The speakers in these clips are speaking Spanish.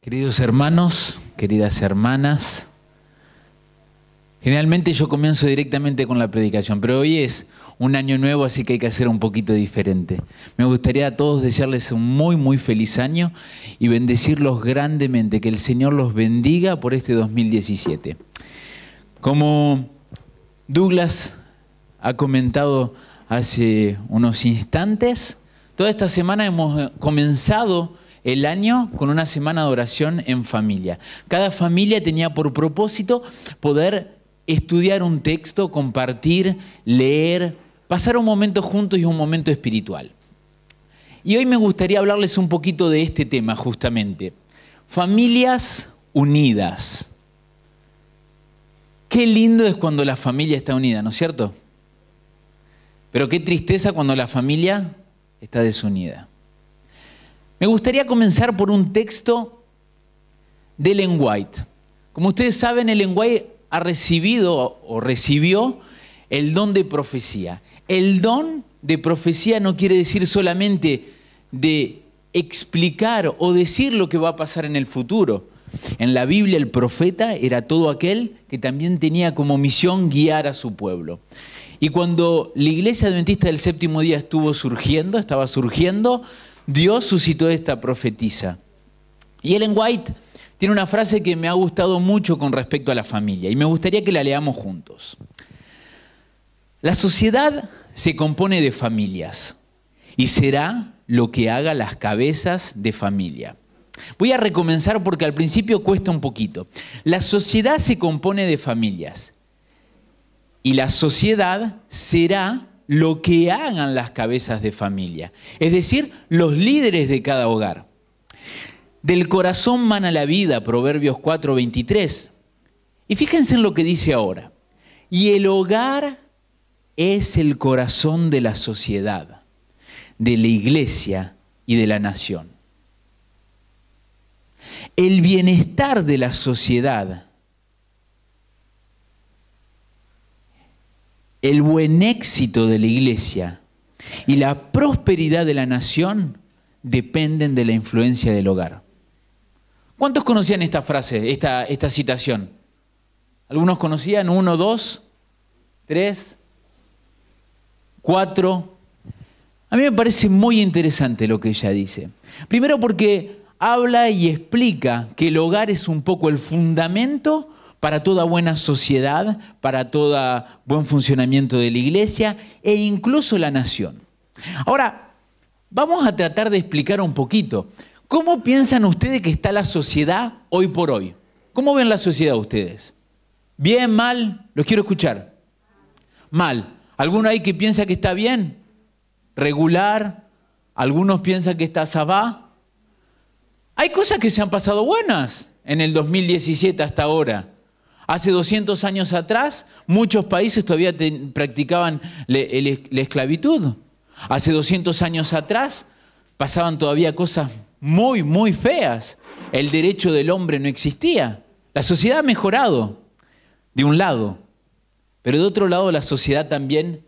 Queridos hermanos, queridas hermanas, generalmente yo comienzo directamente con la predicación, pero hoy es un año nuevo, así que hay que hacer un poquito diferente. Me gustaría a todos desearles un muy feliz año y bendecirlos grandemente, que el Señor los bendiga por este 2017. Como Douglas ha comentado hace unos instantes, toda esta semana hemos comenzado el año con una semana de oración en familia. Cada familia tenía por propósito poder estudiar un texto, compartir, leer, pasar un momento juntos y un momento espiritual. Y hoy me gustaría hablarles un poquito de este tema justamente. Familias unidas. Qué lindo es cuando la familia está unida, ¿no es cierto? Pero qué tristeza cuando la familia está desunida. Me gustaría comenzar por un texto de Ellen White. Como ustedes saben, Ellen White ha recibido o recibió el don de profecía. El don de profecía no quiere decir solamente de explicar o decir lo que va a pasar en el futuro. En la Biblia el profeta era todo aquel que también tenía como misión guiar a su pueblo. Y cuando la Iglesia Adventista del Séptimo Día estaba surgiendo, Dios suscitó esta profetisa. Y Ellen White tiene una frase que me ha gustado mucho con respecto a la familia y me gustaría que la leamos juntos. La sociedad se compone de familias y será lo que haga las cabezas de familia. Voy a recomenzar porque al principio cuesta un poquito. La sociedad se compone de familias y la sociedad será lo que hagan las cabezas de familia, es decir, los líderes de cada hogar. Del corazón mana la vida, Proverbios 4:23. Y fíjense en lo que dice ahora. Y el hogar es el corazón de la sociedad, de la iglesia y de la nación. El bienestar de la sociedad, el buen éxito de la iglesia y la prosperidad de la nación dependen de la influencia del hogar. ¿Cuántos conocían esta frase, esta citación? ¿Algunos conocían? 1, 2, 3, 4. A mí me parece muy interesante lo que ella dice. Primero porque habla y explica que el hogar es un poco el fundamento para toda buena sociedad, para todo buen funcionamiento de la iglesia e incluso la nación. Ahora, vamos a tratar de explicar un poquito. ¿Cómo piensan ustedes que está la sociedad hoy por hoy? ¿Cómo ven la sociedad ustedes? ¿Bien, mal? Los quiero escuchar. Mal. ¿Alguno hay que piensa que está bien? ¿Regular? ¿Algunos piensan que está sabá? Hay cosas que se han pasado buenas en el 2017 hasta ahora. Hace 200 años atrás, muchos países todavía practicaban la esclavitud. Hace 200 años atrás, pasaban todavía cosas muy feas. El derecho del hombre no existía. La sociedad ha mejorado, de un lado. Pero de otro lado, la sociedad también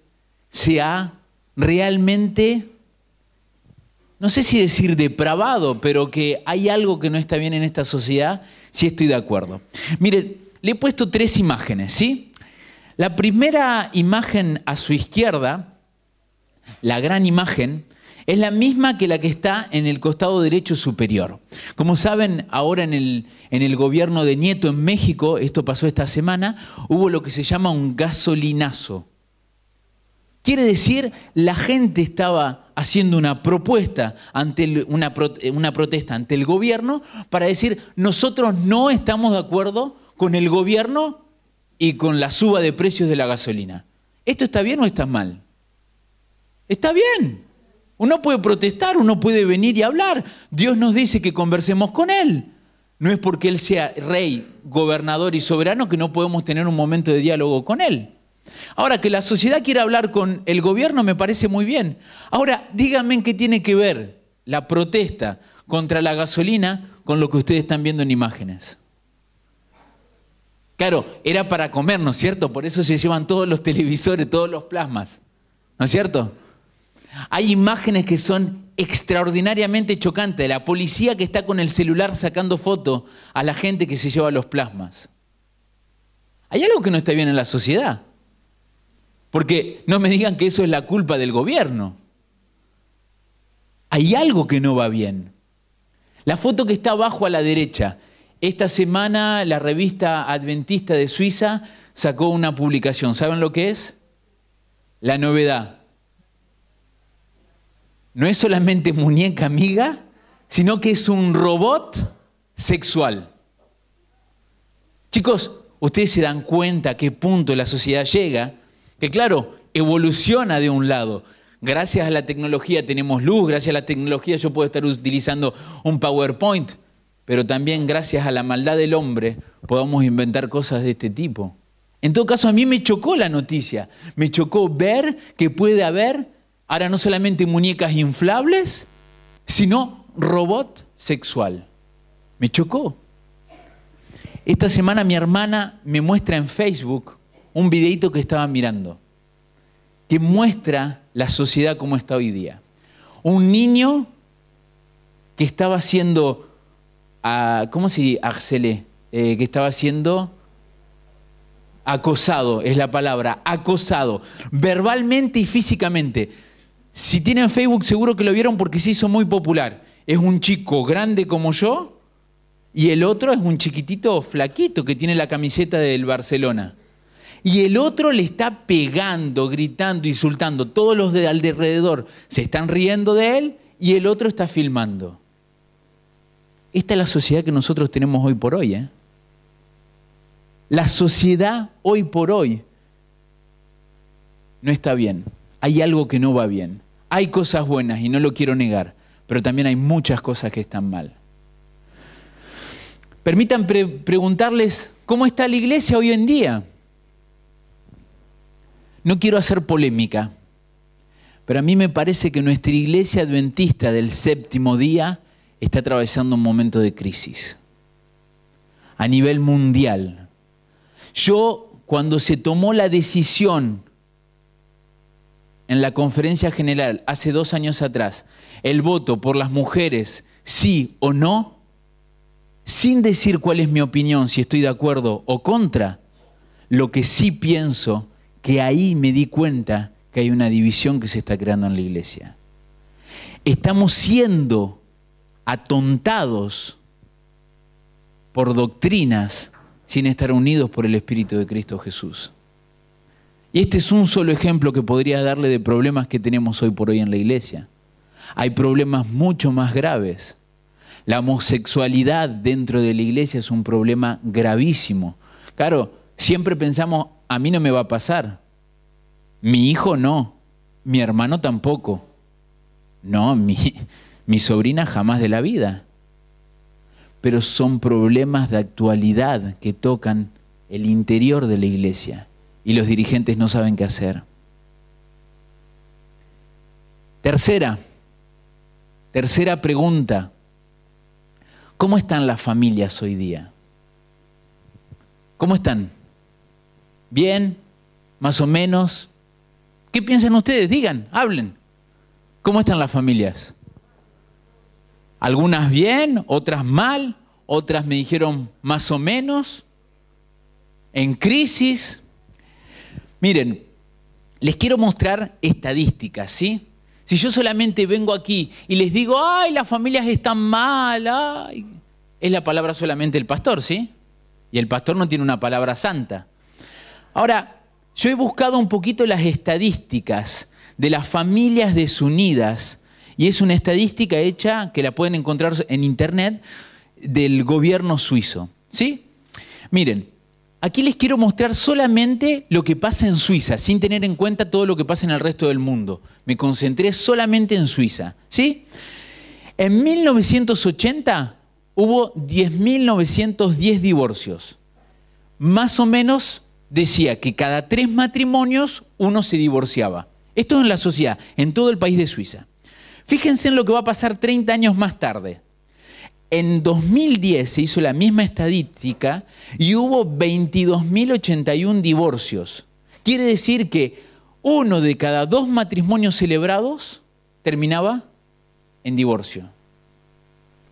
se ha realmente, no sé si decir depravado, pero que hay algo que no está bien en esta sociedad, sí estoy de acuerdo. Miren, le he puesto 3 imágenes, ¿sí? La primera imagen a su izquierda, la gran imagen, es la misma que la que está en el costado derecho superior. Como saben, ahora en el gobierno de Nieto en México, esto pasó esta semana, hubo lo que se llama un gasolinazo. Quiere decir, la gente estaba haciendo una propuesta, una protesta ante el gobierno para decir, nosotros no estamos de acuerdo con el gobierno y con la suba de precios de la gasolina. ¿Esto está bien o está mal? Está bien. Uno puede protestar, uno puede venir y hablar. Dios nos dice que conversemos con Él. No es porque Él sea rey, gobernador y soberano que no podemos tener un momento de diálogo con Él. Ahora, que la sociedad quiera hablar con el gobierno me parece muy bien. Ahora, díganme en qué tiene que ver la protesta contra la gasolina con lo que ustedes están viendo en imágenes. Claro, era para comer, ¿no es cierto? Por eso se llevan todos los televisores, todos los plasmas, ¿no es cierto? Hay imágenes que son extraordinariamente chocante. La policía que está con el celular sacando fotos a la gente que se lleva los plasmas. Hay algo que no está bien en la sociedad. Porque no me digan que eso es la culpa del gobierno. Hay algo que no va bien. La foto que está abajo a la derecha. Esta semana la revista Adventista de Suiza sacó una publicación. ¿Saben lo que es? La novedad. No es solamente muñeca amiga, sino que es un robot sexual. Chicos, ustedes se dan cuenta a qué punto la sociedad llega, que claro, evoluciona de un lado. Gracias a la tecnología tenemos luz, gracias a la tecnología yo puedo estar utilizando un PowerPoint, pero también gracias a la maldad del hombre podemos inventar cosas de este tipo. En todo caso, a mí me chocó la noticia, me chocó ver que puede haber ahora no solamente muñecas inflables, sino robot sexual. Me chocó. Esta semana mi hermana me muestra en Facebook un videíto que estaba mirando, que muestra la sociedad como está hoy día. Un niño que estaba siendo, ¿cómo se dice? Harcelé, que estaba siendo acosado, es la palabra, acosado, verbalmente y físicamente. Si tienen Facebook seguro que lo vieron porque se hizo muy popular. Es un chico grande como yo y el otro es un chiquitito flaquito que tiene la camiseta del Barcelona. Y el otro le está pegando, gritando, insultando. Todos los de alrededor se están riendo de él y el otro está filmando. Esta es la sociedad que nosotros tenemos hoy por hoy. La sociedad hoy por hoy no está bien. Hay algo que no va bien. Hay cosas buenas y no lo quiero negar, pero también hay muchas cosas que están mal. Permitan preguntarles, ¿cómo está la iglesia hoy en día? No quiero hacer polémica, pero a mí me parece que nuestra iglesia adventista del séptimo día está atravesando un momento de crisis a nivel mundial. Cuando se tomó la decisión en la conferencia general hace 2 años atrás, el voto por las mujeres, sí o no, sin decir cuál es mi opinión, si estoy de acuerdo o contra, lo que sí pienso, que ahí me di cuenta que hay una división que se está creando en la iglesia. Estamos siendo atontados por doctrinas sin estar unidos por el Espíritu de Cristo Jesús. Y este es un solo ejemplo que podría darle de problemas que tenemos hoy por hoy en la iglesia. Hay problemas mucho más graves. La homosexualidad dentro de la iglesia es un problema gravísimo. Claro, siempre pensamos, a mí no me va a pasar. Mi hijo no, mi hermano tampoco. No, mi sobrina jamás de la vida. Pero son problemas de actualidad que tocan el interior de la iglesia. Y los dirigentes no saben qué hacer. Tercera pregunta. ¿Cómo están las familias hoy día? ¿Cómo están? ¿Bien? ¿Más o menos? ¿Qué piensan ustedes? Digan, hablen. ¿Cómo están las familias? Algunas bien, otras mal, otras me dijeron más o menos, en crisis. Miren, les quiero mostrar estadísticas, ¿sí? Si yo solamente vengo aquí y les digo, ¡ay, las familias están mal! ¡Ay! Es la palabra solamente del pastor, ¿sí? Y el pastor no tiene una palabra santa. Ahora, yo he buscado un poquito las estadísticas de las familias desunidas y es una estadística hecha, que la pueden encontrar en internet, del gobierno suizo, ¿sí? Miren. Aquí les quiero mostrar solamente lo que pasa en Suiza, sin tener en cuenta todo lo que pasa en el resto del mundo. Me concentré solamente en Suiza, En 1980 hubo 10.910 divorcios. Más o menos decía que cada 3 matrimonios uno se divorciaba. Esto es en la sociedad, en todo el país de Suiza. Fíjense en lo que va a pasar 30 años más tarde. En 2010 se hizo la misma estadística y hubo 22.081 divorcios. Quiere decir que 1 de cada 2 matrimonios celebrados terminaba en divorcio.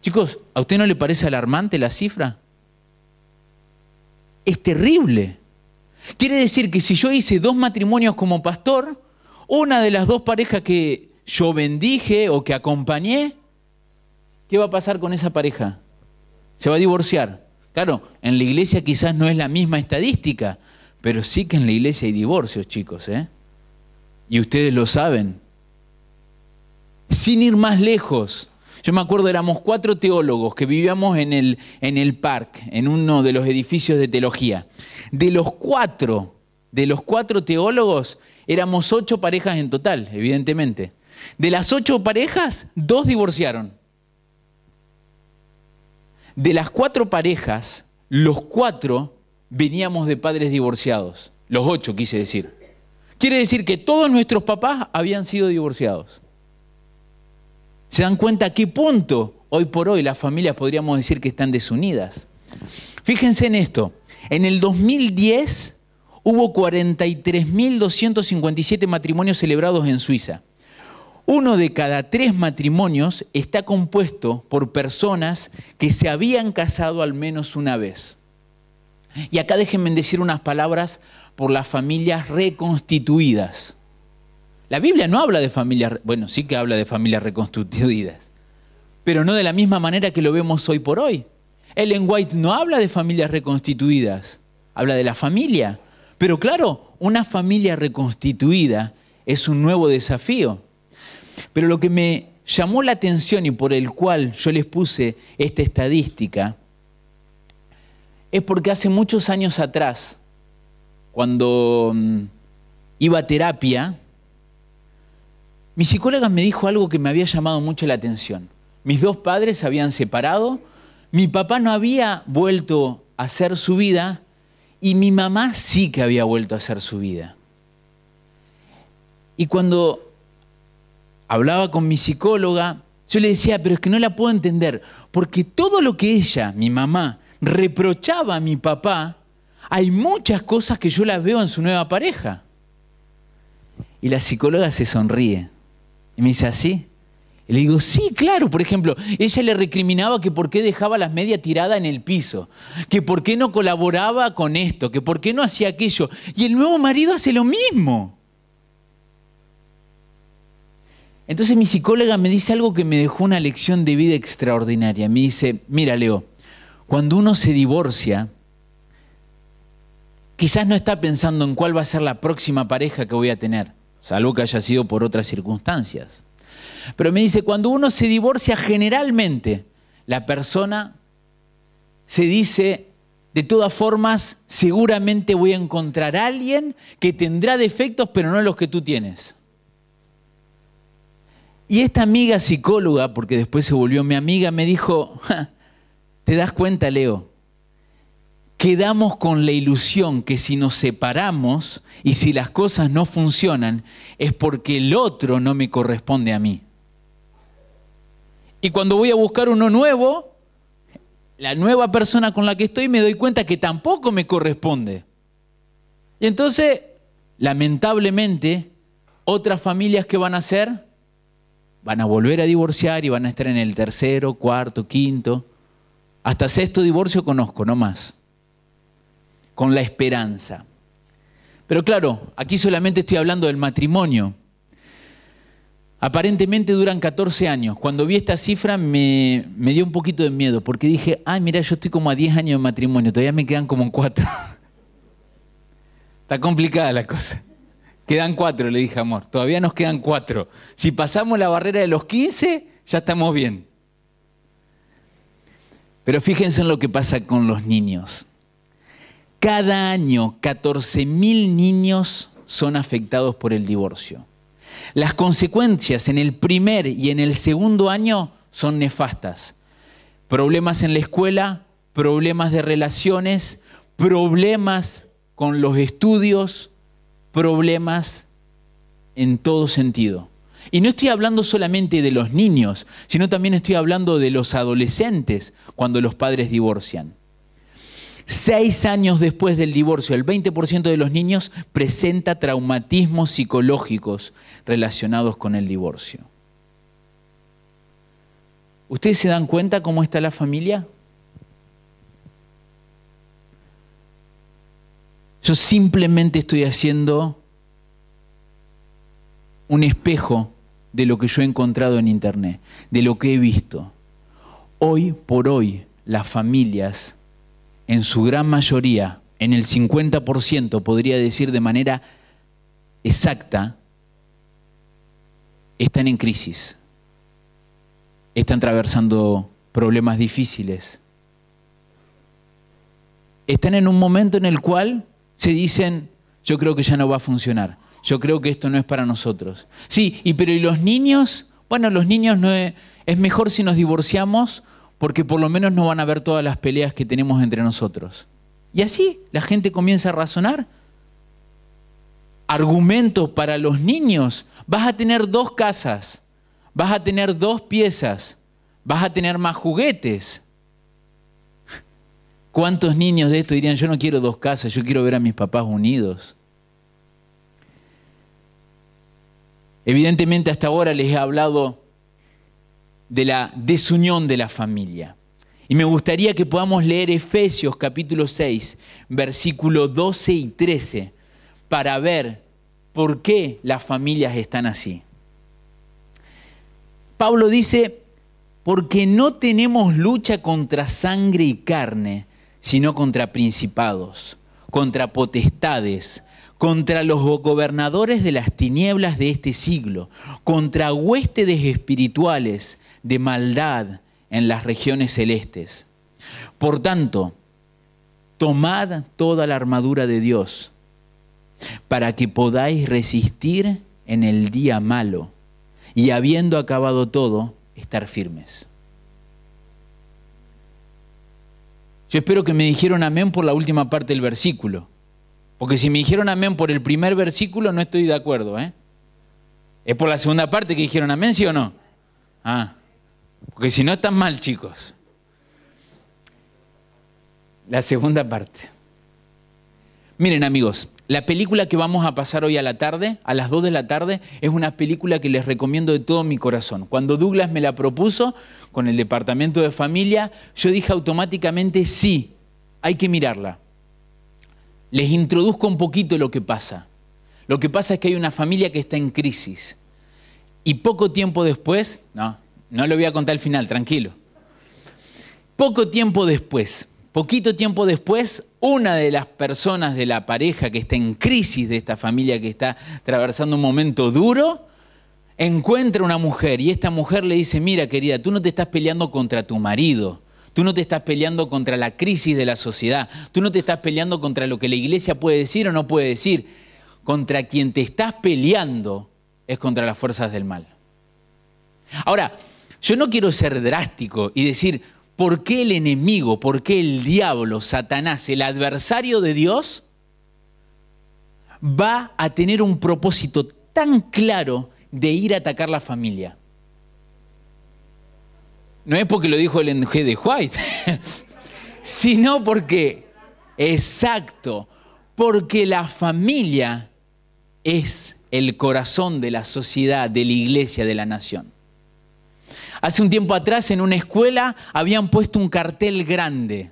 Chicos, ¿a usted no le parece alarmante la cifra? Es terrible. Quiere decir que si yo hice 2 matrimonios como pastor, una de las 2 parejas que yo bendije o que acompañé, ¿qué va a pasar con esa pareja? Se va a divorciar. Claro, en la iglesia quizás no es la misma estadística, pero sí que en la iglesia hay divorcios, chicos, ¿eh? Y ustedes lo saben. Sin ir más lejos, yo me acuerdo, éramos 4 teólogos que vivíamos en el parque, en uno de los edificios de teología. De los 4 teólogos, éramos 8 parejas en total, evidentemente. De las 8 parejas, 2 divorciaron. De las 4 parejas, los 4 veníamos de padres divorciados. Los 8, quise decir. Quiere decir que todos nuestros papás habían sido divorciados. ¿Se dan cuenta a qué punto hoy por hoy las familias podríamos decir que están desunidas? Fíjense en esto. En el 2010 hubo 43.257 matrimonios celebrados en Suiza. 1 de cada 3 matrimonios está compuesto por personas que se habían casado al menos una vez. Y acá déjenme decir unas palabras por las familias reconstituidas. La Biblia no habla de familias, bueno, sí que habla de familias reconstituidas, pero no de la misma manera que lo vemos hoy por hoy. Ellen White no habla de familias reconstituidas, habla de la familia. Pero claro, una familia reconstituida es un nuevo desafío. Pero lo que me llamó la atención y por el cual yo les puse esta estadística es porque hace muchos años atrás, cuando iba a terapia, mi psicóloga me dijo algo que me había llamado mucho la atención. Mis 2 padres se habían separado, mi papá no había vuelto a hacer su vida y mi mamá sí que había vuelto a hacer su vida. Y cuando hablaba con mi psicóloga, yo le decía, pero es que no la puedo entender, porque todo lo que ella, mi mamá, reprochaba a mi papá, hay muchas cosas que yo las veo en su nueva pareja. Y la psicóloga se sonríe y me dice, ¿así? Y le digo, sí, claro. Por ejemplo, ella le recriminaba que por qué dejaba las medias tiradas en el piso, que por qué no colaboraba con esto, que por qué no hacía aquello. Y el nuevo marido hace lo mismo. Entonces mi psicóloga me dice algo que me dejó una lección de vida extraordinaria. Me dice, mira, Leo, cuando uno se divorcia, quizás no está pensando en cuál va a ser la próxima pareja que voy a tener, salvo que haya sido por otras circunstancias. Pero me dice, cuando uno se divorcia, generalmente la persona se dice, de todas formas, seguramente voy a encontrar a alguien que tendrá defectos, pero no los que tú tienes. Y esta amiga psicóloga, porque después se volvió mi amiga, me dijo, ¿te das cuenta, Leo? Quedamos con la ilusión que si nos separamos y si las cosas no funcionan, es porque el otro no me corresponde a mí. Y cuando voy a buscar uno nuevo, la nueva persona con la que estoy, me doy cuenta que tampoco me corresponde. Y entonces, lamentablemente, otras familias que van a hacer, van a volver a divorciar y van a estar en el 3º, 4º, 5º, hasta 6º divorcio conozco, no más. Con la esperanza. Pero claro, aquí solamente estoy hablando del matrimonio. Aparentemente duran 14 años. Cuando vi esta cifra me dio un poquito de miedo, porque dije, ay, mira, yo estoy como a 10 años de matrimonio, todavía me quedan como 4. Está complicada la cosa. Quedan 4, le dije, amor, todavía nos quedan 4. Si pasamos la barrera de los 15, ya estamos bien. Pero fíjense en lo que pasa con los niños. Cada año, 14.000 niños son afectados por el divorcio. Las consecuencias en el primer y en el segundo año son nefastas. Problemas en la escuela, problemas de relaciones, problemas con los estudios, problemas en todo sentido. Y no estoy hablando solamente de los niños, sino también estoy hablando de los adolescentes cuando los padres divorcian. 6 años después del divorcio, el 20% de los niños presenta traumatismos psicológicos relacionados con el divorcio. ¿Ustedes se dan cuenta cómo está la familia? Yo simplemente estoy haciendo un espejo de lo que yo he encontrado en internet, de lo que he visto. Hoy por hoy, las familias, en su gran mayoría, en el 50%, podría decir de manera exacta, están en crisis. Están atravesando problemas difíciles. Están en un momento en el cual se dicen, yo creo que ya no va a funcionar. Yo creo que esto no es para nosotros. Sí, pero ¿y los niños? Bueno, los niños no es mejor si nos divorciamos porque por lo menos no van a ver todas las peleas que tenemos entre nosotros. Y así la gente comienza a razonar. Argumentos para los niños. Vas a tener 2 casas, vas a tener 2 piezas, vas a tener más juguetes. ¿Cuántos niños de esto dirían, yo no quiero 2 casas, yo quiero ver a mis papás unidos? Evidentemente hasta ahora les he hablado de la desunión de la familia. Y me gustaría que podamos leer Efesios capítulo 6, versículos 12 y 13, para ver por qué las familias están así. Pablo dice, porque no tenemos lucha contra sangre y carne, sino contra principados, contra potestades, contra los gobernadores de las tinieblas de este siglo, contra huéspedes espirituales de maldad en las regiones celestes. Por tanto, tomad toda la armadura de Dios, para que podáis resistir en el día malo, y habiendo acabado todo, estar firmes. Yo espero que me dijeron amén por la última parte del versículo. Porque si me dijeron amén por el primer versículo, no estoy de acuerdo, ¿eh? ¿Es por la segunda parte que dijeron amén, sí o no? Porque si no están mal, chicos. La segunda parte. Miren, amigos, la película que vamos a pasar hoy a la tarde, a las 2 de la tarde, es una película que les recomiendo de todo mi corazón. Cuando Douglas me la propuso con el departamento de familia, yo dije automáticamente sí, hay que mirarla. Les introduzco un poquito lo que pasa. Lo que pasa es que hay una familia que está en crisis. Y poco tiempo después, no le voy a contar el final, tranquilo. Poquito tiempo después, una de las personas de la pareja que está en crisis de esta familia que está atravesando un momento duro, encuentra una mujer y esta mujer le dice, mira querida, tú no te estás peleando contra tu marido, tú no te estás peleando contra la crisis de la sociedad, tú no te estás peleando contra lo que la iglesia puede decir o no puede decir, contra quien te estás peleando es contra las fuerzas del mal. Ahora, yo no quiero ser drástico y decir, ¿por qué el enemigo, por qué el diablo, Satanás, el adversario de Dios, va a tener un propósito tan claro de ir a atacar la familia? No es porque lo dijo el G de White, sino porque, exacto, porque la familia es el corazón de la sociedad, de la iglesia, de la nación. Hace un tiempo atrás en una escuela habían puesto un cartel grande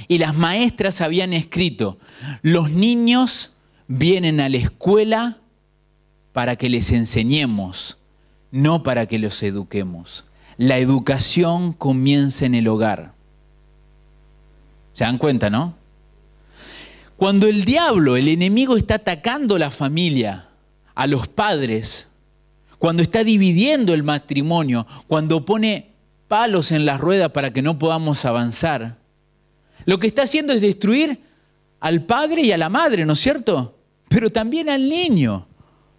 y las maestras habían escrito, los niños vienen a la escuela para que les enseñemos, no para que los eduquemos. La educación comienza en el hogar. ¿Se dan cuenta, no? Cuando el diablo, el enemigo, está atacando la familia, a los padres, cuando está dividiendo el matrimonio, cuando pone palos en las ruedas para que no podamos avanzar, lo que está haciendo es destruir al padre y a la madre, ¿no es cierto? Pero también al niño,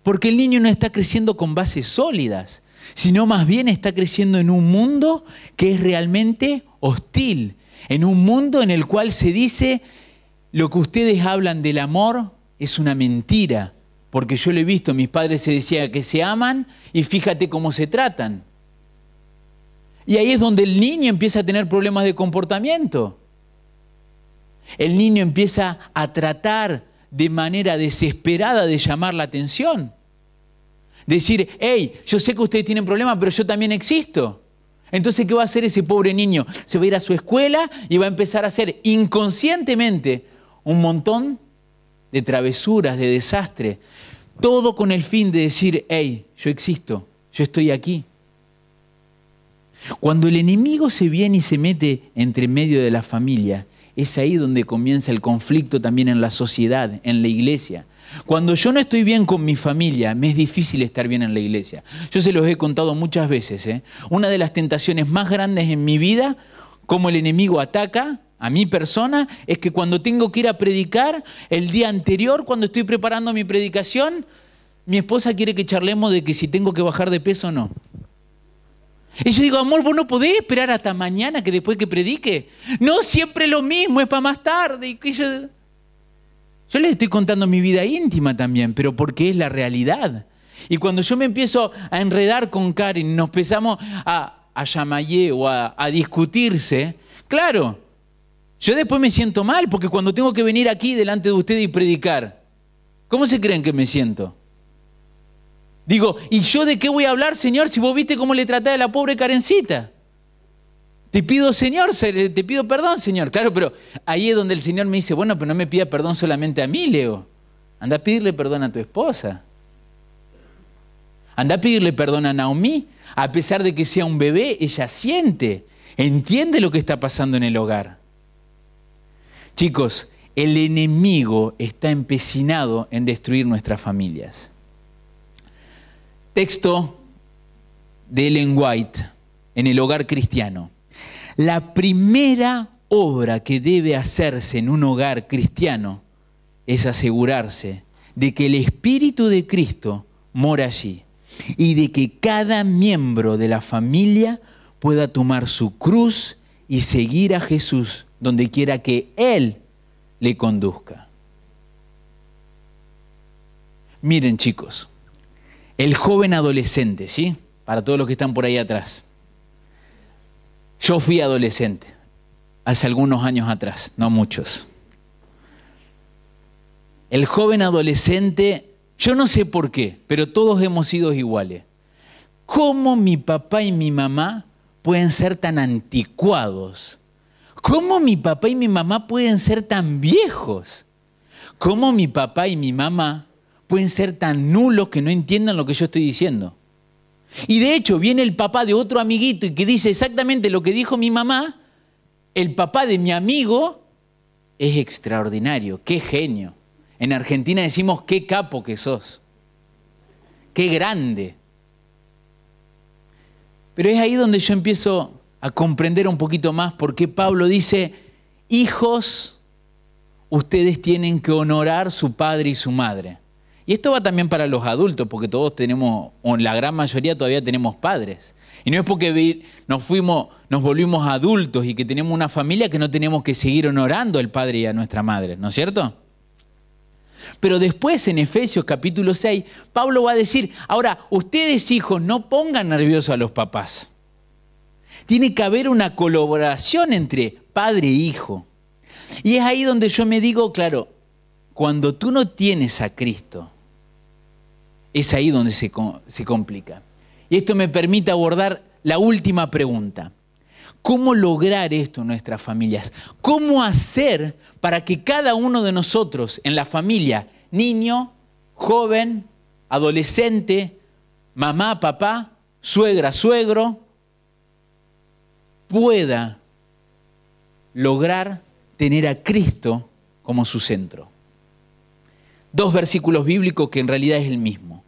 porque el niño no está creciendo con bases sólidas, sino más bien está creciendo en un mundo que es realmente hostil, en un mundo en el cual se dice, lo que ustedes hablan del amor es una mentira, porque yo lo he visto, mis padres se decían que se aman y fíjate cómo se tratan. Y ahí es donde el niño empieza a tener problemas de comportamiento. El niño empieza a tratar de manera desesperada de llamar la atención. Decir, hey, yo sé que ustedes tienen problemas, pero yo también existo. Entonces, ¿qué va a hacer ese pobre niño? Se va a ir a su escuela y va a empezar a hacer inconscientemente un montón de travesuras, de desastre. Todo con el fin de decir, hey, yo existo, yo estoy aquí. Cuando el enemigo se viene y se mete entre medio de la familia, es ahí donde comienza el conflicto también en la sociedad, en la iglesia. Cuando yo no estoy bien con mi familia, me es difícil estar bien en la iglesia. Yo se los he contado muchas veces, ¿eh? Una de las tentaciones más grandes en mi vida, como el enemigo ataca a mi persona, es que cuando tengo que ir a predicar, el día anterior, cuando estoy preparando mi predicación, mi esposa quiere que charlemos de que si tengo que bajar de peso o no. Y yo digo, amor, vos no podés esperar hasta mañana que después que predique. No, siempre lo mismo, es para más tarde. Y yo les estoy contando mi vida íntima también, pero porque es la realidad. Y cuando yo me empiezo a enredar con Karen, nos empezamos a llamayé o a discutirse, claro, yo después me siento mal, porque cuando tengo que venir aquí delante de ustedes y predicar, ¿cómo se creen que me siento? Digo, ¿y yo de qué voy a hablar, Señor, si vos viste cómo le traté a la pobre Karencita? Te pido, Señor, te pido perdón, Señor. Claro, pero ahí es donde el Señor me dice, bueno, pero no me pida perdón solamente a mí, Leo. Anda a pedirle perdón a tu esposa. Anda a pedirle perdón a Naomi. A pesar de que sea un bebé, ella siente, entiende lo que está pasando en el hogar. Chicos, el enemigo está empecinado en destruir nuestras familias. Texto de Ellen White en el hogar cristiano. La primera obra que debe hacerse en un hogar cristiano es asegurarse de que el Espíritu de Cristo mora allí y de que cada miembro de la familia pueda tomar su cruz y seguir a Jesús donde quiera que Él le conduzca. Miren, chicos, el joven adolescente, ¿sí? Para todos los que están por ahí atrás. Yo fui adolescente hace algunos años atrás, no muchos. El joven adolescente, yo no sé por qué, pero todos hemos sido iguales. ¿Cómo mi papá y mi mamá pueden ser tan anticuados? ¿Cómo mi papá y mi mamá pueden ser tan viejos? ¿Cómo mi papá y mi mamá pueden ser tan nulos que no entiendan lo que yo estoy diciendo? Y de hecho viene el papá de otro amiguito y que dice exactamente lo que dijo mi mamá. El papá de mi amigo es extraordinario, qué genio. En Argentina decimos qué capo que sos, qué grande. Pero es ahí donde yo empiezo a comprender un poquito más por qué Pablo dice, hijos, ustedes tienen que honorar su padre y su madre. Y esto va también para los adultos, porque todos tenemos, o la gran mayoría todavía tenemos padres. Y no es porque nos volvimos adultos y que tenemos una familia que no tenemos que seguir honorando al padre y a nuestra madre, ¿no es cierto? Pero después en Efesios capítulo 6, Pablo va a decir, ahora, ustedes hijos no pongan nerviosos a los papás. Tiene que haber una colaboración entre padre e hijo. Y es ahí donde yo me digo, claro, cuando tú no tienes a Cristo, es ahí donde se complica. Y esto me permite abordar la última pregunta. ¿Cómo lograr esto en nuestras familias? ¿Cómo hacer para que cada uno de nosotros en la familia, niño, joven, adolescente, mamá, papá, suegra, suegro, pueda lograr tener a Cristo como su centro? Dos versículos bíblicos que en realidad es el mismo.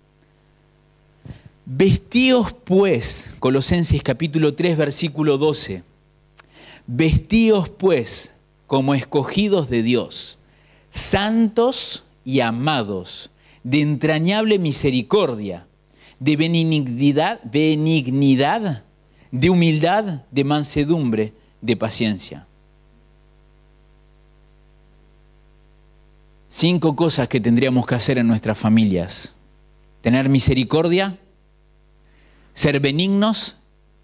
Vestíos pues, Colosenses capítulo 3, versículo 12. Vestíos pues como escogidos de Dios, santos y amados, de entrañable misericordia, de benignidad, de humildad, de mansedumbre, de paciencia. 5 cosas que tendríamos que hacer en nuestras familias. Tener misericordia, ser benignos,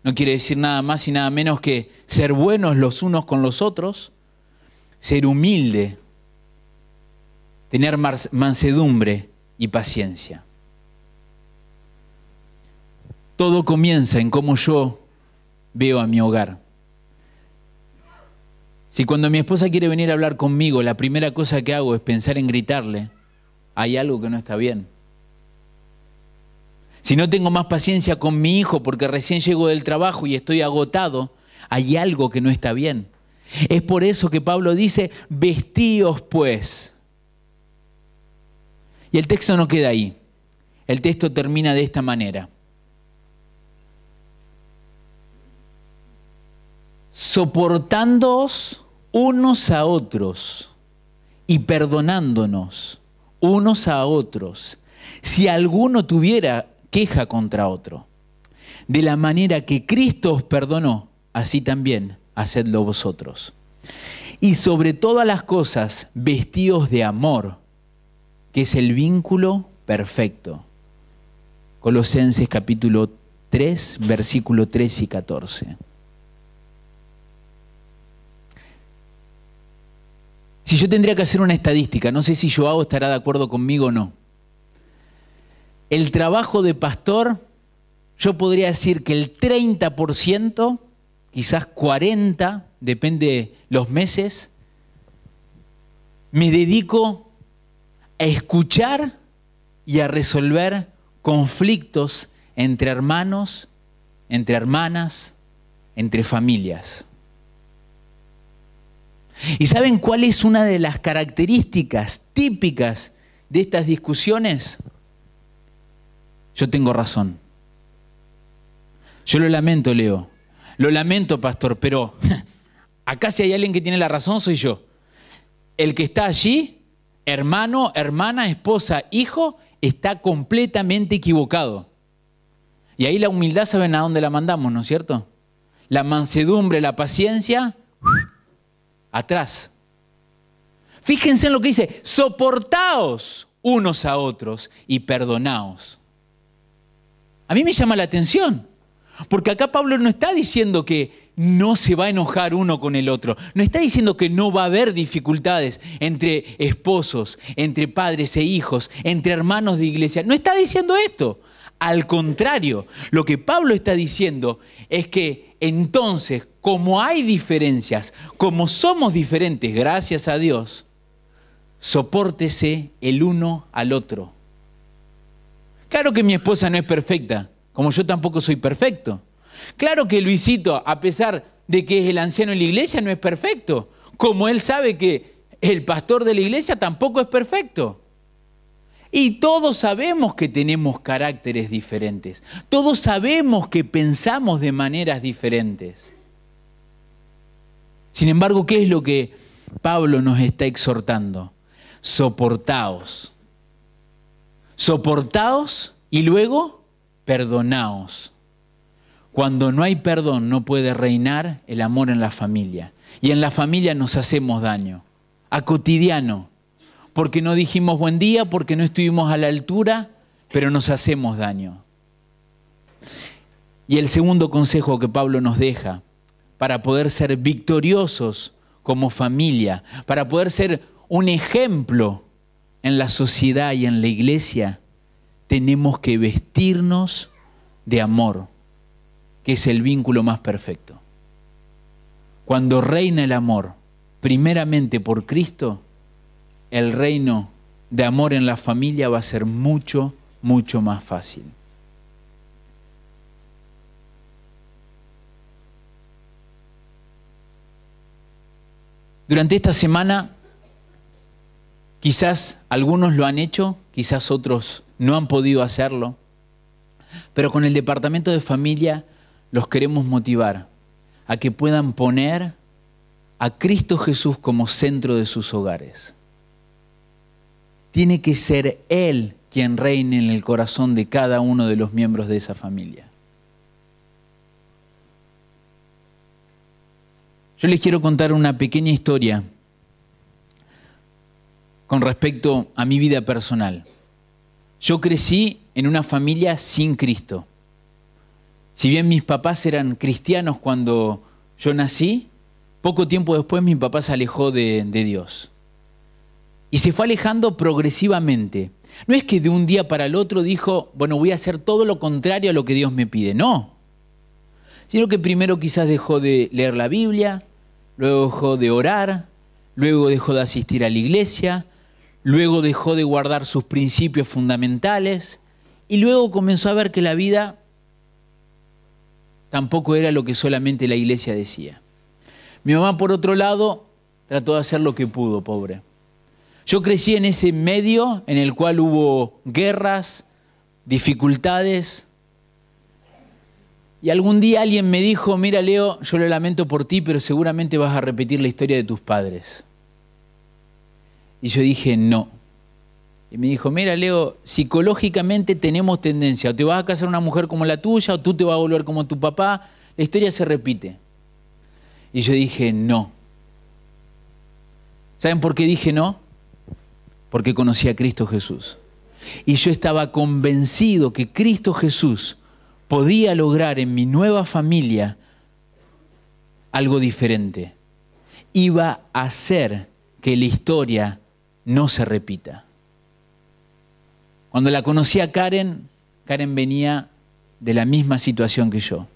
no quiere decir nada más y nada menos que ser buenos los unos con los otros, ser humilde, tener mansedumbre y paciencia. Todo comienza en cómo yo veo a mi hogar. Si cuando mi esposa quiere venir a hablar conmigo, la primera cosa que hago es pensar en gritarle, hay algo que no está bien. Si no tengo más paciencia con mi hijo porque recién llego del trabajo y estoy agotado, hay algo que no está bien. Es por eso que Pablo dice, vestíos pues. Y el texto no queda ahí. El texto termina de esta manera. Soportándoos unos a otros y perdonándonos unos a otros, si alguno tuviera queja contra otro. De la manera que Cristo os perdonó, así también hacedlo vosotros. Y sobre todas las cosas, vestíos de amor, que es el vínculo perfecto. Colosenses capítulo 3, versículo 13 y 14. Si yo tendría que hacer una estadística, no sé si Joao estará de acuerdo conmigo o no. El trabajo de pastor, yo podría decir que el 30%, quizás 40%, depende los meses, me dedico a escuchar y a resolver conflictos entre hermanos, entre hermanas, entre familias. ¿Y saben cuál es una de las características típicas de estas discusiones? Yo tengo razón. Yo lo lamento, Leo. Lo lamento, pastor, pero acá si hay alguien que tiene la razón soy yo. El que está allí, hermano, hermana, esposa, hijo, está completamente equivocado. Y ahí la humildad, ¿saben a dónde la mandamos, no es cierto? La mansedumbre, la paciencia, atrás. Fíjense en lo que dice, soportaos unos a otros y perdonaos. A mí me llama la atención, porque acá Pablo no está diciendo que no se va a enojar uno con el otro, no está diciendo que no va a haber dificultades entre esposos, entre padres e hijos, entre hermanos de iglesia, no está diciendo esto. Al contrario, lo que Pablo está diciendo es que entonces, como hay diferencias, como somos diferentes, gracias a Dios, sopórtese el uno al otro. Claro que mi esposa no es perfecta, como yo tampoco soy perfecto. Claro que Luisito, a pesar de que es el anciano en la iglesia, no es perfecto. Como él sabe que el pastor de la iglesia tampoco es perfecto. Y todos sabemos que tenemos caracteres diferentes. Todos sabemos que pensamos de maneras diferentes. Sin embargo, ¿qué es lo que Pablo nos está exhortando? Soportaos. Soportaos y luego perdonaos. Cuando no hay perdón no puede reinar el amor en la familia. Y en la familia nos hacemos daño. A cotidiano. Porque no dijimos buen día, porque no estuvimos a la altura, pero nos hacemos daño. Y el segundo consejo que Pablo nos deja para poder ser victoriosos como familia, para poder ser un ejemplo en la sociedad y en la iglesia, tenemos que vestirnos de amor, que es el vínculo más perfecto. Cuando reina el amor, primeramente por Cristo, el reino de amor en la familia va a ser mucho, mucho más fácil. Durante esta semana, quizás algunos lo han hecho, quizás otros no han podido hacerlo, pero con el departamento de familia los queremos motivar a que puedan poner a Cristo Jesús como centro de sus hogares. Tiene que ser Él quien reine en el corazón de cada uno de los miembros de esa familia. Yo les quiero contar una pequeña historia con respecto a mi vida personal. Yo crecí en una familia sin Cristo. Si bien mis papás eran cristianos cuando yo nací, poco tiempo después mi papá se alejó de Dios. Y se fue alejando progresivamente. No es que de un día para el otro dijo, bueno, voy a hacer todo lo contrario a lo que Dios me pide. No. sino que primero quizás dejó de leer la Biblia, luego dejó de orar, luego dejó de asistir a la iglesia, luego dejó de guardar sus principios fundamentales y luego comenzó a ver que la vida tampoco era lo que solamente la iglesia decía. Mi mamá, por otro lado, trató de hacer lo que pudo, pobre. Yo crecí en ese medio en el cual hubo guerras, dificultades. Y algún día alguien me dijo, mira Leo, yo lo lamento por ti, pero seguramente vas a repetir la historia de tus padres. Y yo dije, no. Y me dijo, mira Leo, psicológicamente tenemos tendencia, o te vas a casar una mujer como la tuya, o tú te vas a volver como tu papá, la historia se repite. Y yo dije, no. ¿Saben por qué dije no? Porque conocí a Cristo Jesús. Y yo estaba convencido que Cristo Jesús podía lograr en mi nueva familia algo diferente. Iba a hacer que la historia no se repita. Cuando la conocí a Karen, Karen venía de la misma situación que yo.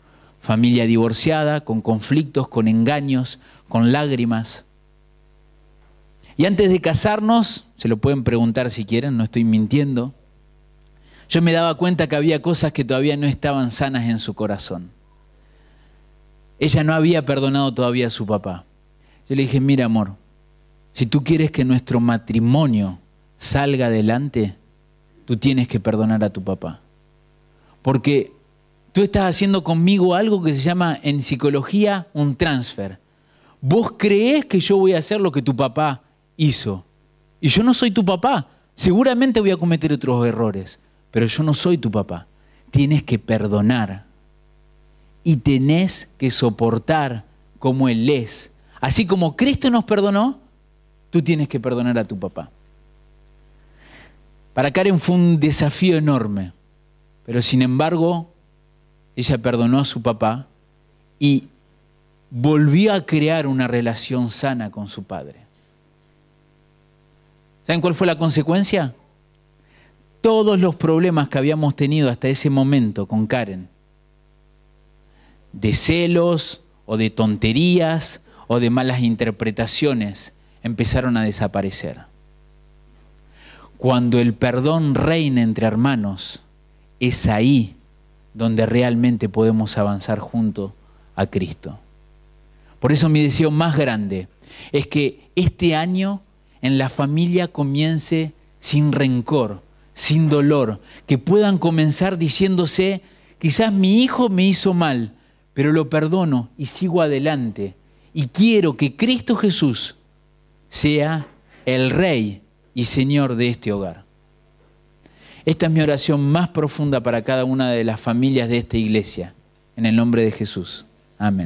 Familia divorciada, con conflictos, con engaños, con lágrimas. Y antes de casarnos, se lo pueden preguntar si quieren, no estoy mintiendo, yo me daba cuenta que había cosas que todavía no estaban sanas en su corazón. Ella no había perdonado todavía a su papá. Yo le dije, mira amor, si tú quieres que nuestro matrimonio salga adelante, tú tienes que perdonar a tu papá. Porque tú estás haciendo conmigo algo que se llama en psicología un transfer. Vos creés que yo voy a hacer lo que tu papá hizo. Y yo no soy tu papá. Seguramente voy a cometer otros errores, pero yo no soy tu papá. Tienes que perdonar. Y tenés que soportar como Él es. Así como Cristo nos perdonó, tú tienes que perdonar a tu papá. Para Karen fue un desafío enorme, pero sin embargo, ella perdonó a su papá y volvió a crear una relación sana con su padre. ¿Saben cuál fue la consecuencia? Todos los problemas que habíamos tenido hasta ese momento con Karen, de celos o de tonterías o de malas interpretaciones, empezaron a desaparecer. Cuando el perdón reina entre hermanos, es ahí donde realmente podemos avanzar junto a Cristo. Por eso mi deseo más grande es que este año en la familia comience sin rencor, sin dolor, que puedan comenzar diciéndose, quizás mi hijo me hizo mal, pero lo perdono y sigo adelante. Y quiero que Cristo Jesús sea el Rey y Señor de este hogar. Esta es mi oración más profunda para cada una de las familias de esta iglesia. En el nombre de Jesús. Amén.